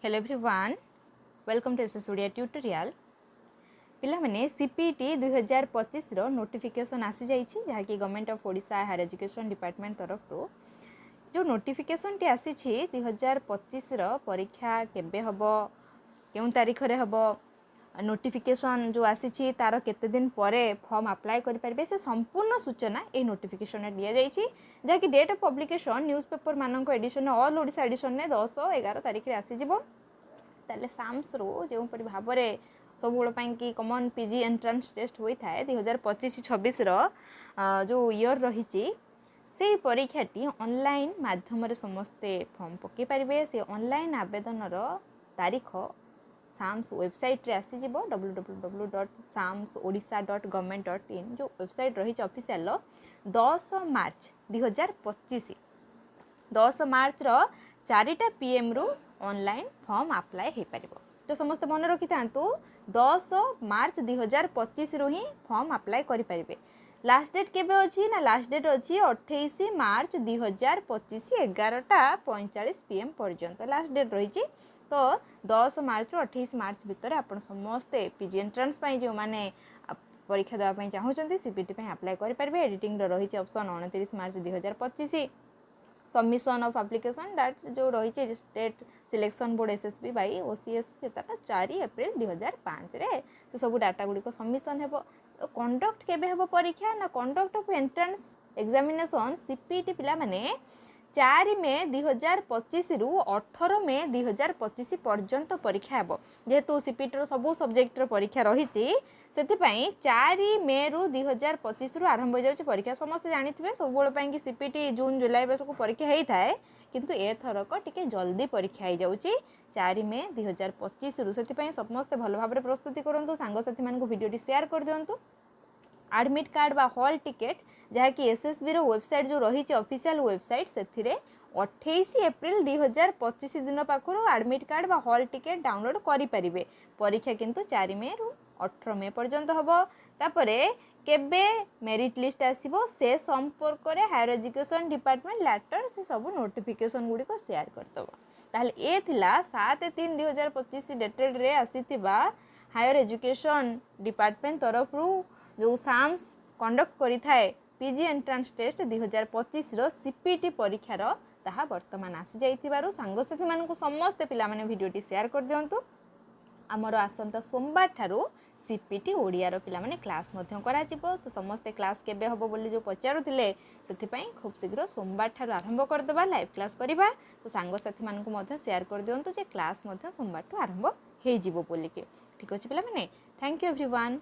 Hello everyone, welcome to SS Odia tutorial. पिला माने CPT 2025 रो notification आसी जाइछि जहाँकि government of Odisha higher education department तरफ रो जो नोटिफिकेशन टी आसी छि 2025 रो परीक्षा केबे हबो केउं तारीख रे हबो नोटिफिकेशन जो आसी छि तार केते दिन परे फॉर्म अप्लाई करि परबे से संपूर्ण सूचना ए नोटिफिकेशन रे दिया जाइछि जहाँकि डेट ऑफ पब्लिकेशन न्यूज़पेपर मानक एडिशन ऑल ओडिशा एडिशन ने 10 11 तारीख रे आसी जिवो ताले साम्स रो जो परि भाबरे सबुल कि कमन पीजी एंट्रांस टेस्ट होता है 2025-26 जो ईयर रही से परीक्षाटी ऑनलाइन माध्यम समस्ते फॉर्म पकई पारे से ऑनलाइन आवेदन तारीख साम्स वेबसाइट रे आसी जिवो www.samsodisha.government.in जो वेबसाइट रही ऑफिशियल 10 मार्च 2025 10 मार्च 4टा PM रु ऑनलाइन फॉर्म अप्लाई हो पार तो समस्त मन रखी था 10 मार्च 2025 रु ही फॉर्म अप्लाई करें लास्ट डेट केबे अच्छी ना लास्ट डेट अच्छी 28 मार्च 2025 11:45 PM पर्यंत लास्ट डेट रही तो 10 मार्च रु 28 मार्च भितर आपण समस्ते पीजी एंट्रांस जो माने परीक्षा देवाई चाहूँगी सीपीटी अप्लाई करेंगे एडिटिंग रही option 29 March 2025 submission of application dot जो रही state selection board SSB by OCS से 4 एप्रिल 2005 रे तो सब डाटा गुड़िक सबमिशन हेबो कंडक्ट केबे हेबो परीक्षा ना conduct of entrance examination CPT पिला माने 4 मे 2025 रु 18 मे 2025 पर्यंत परीक्षा हेबो जेहेतु सीपीटी रो सब सब्जेक्ट रो परीक्षा रही से 4 मे रु 2025 रु आरंभ हो जाउछ परीक्षा समस्त जानिथिबे सबुल कि सीपीटी जून जुलाई बेस को परीक्षा हेई थाए किंतु ए थरक टिके जल्दी परीक्षा हो जाउछ 4 मे 2025 रु से समस्त भल भाव प्रस्तुति करंतु सांगसाथी मान को वीडियो शेयर कर दियंतु एडमिट कार्ड बा हॉल टिकेट जहाँकि एसएसबी रो वेबसाइट जो रही ऑफिशियल वेबसाइट से 28 एप्रिल 2025 दिन पाखु एडमिट कार्ड बा हॉल टिकेट डाउनलोड करि परिबे परीक्षा किंतु 4 मे रु 18 मे पर्यंत हबो तापरे केबे मेरिट लिस्ट आसीबो से संपर्क रे हायर एजुकेशन डिपार्टमेंट लेटर से सब नोटिफिकेशन गुडी को शेयर करतबो ताले ए थिला 7/3/2025 डेटेड रे आसीथिबा हायर एजुकेशन डिपार्टमेंट तरफ रु जो साम्स कंडक्ट करि थाए पीजी एंट्रांस टेस्ट 2025 रो सीपीटी परीक्षार ताहा वर्तमान आसी जाइथिबारु सांगसाथी मानकु समस्त पिला माने भिडियोटी शेयर कर दियंतु आमर आसंता सोमवार ठारू सीपीटी ओडिया रो पिला माने क्लास मध्यम करा जिवो तो समस्त क्लास केबे हबो बोली जो पचारुथिले सेति खूब शीघ्र सोमवार ठारू आरंभ कर देबा लाइव क्लास करिबा तो सांगसाथी मानकु मध्य शेयर कर दियंतु जे क्लास मध्य सोमवार ठू आरंभ हे जिवो बोली के ठीक अछि पिला माने थैंक यू एवरीवन।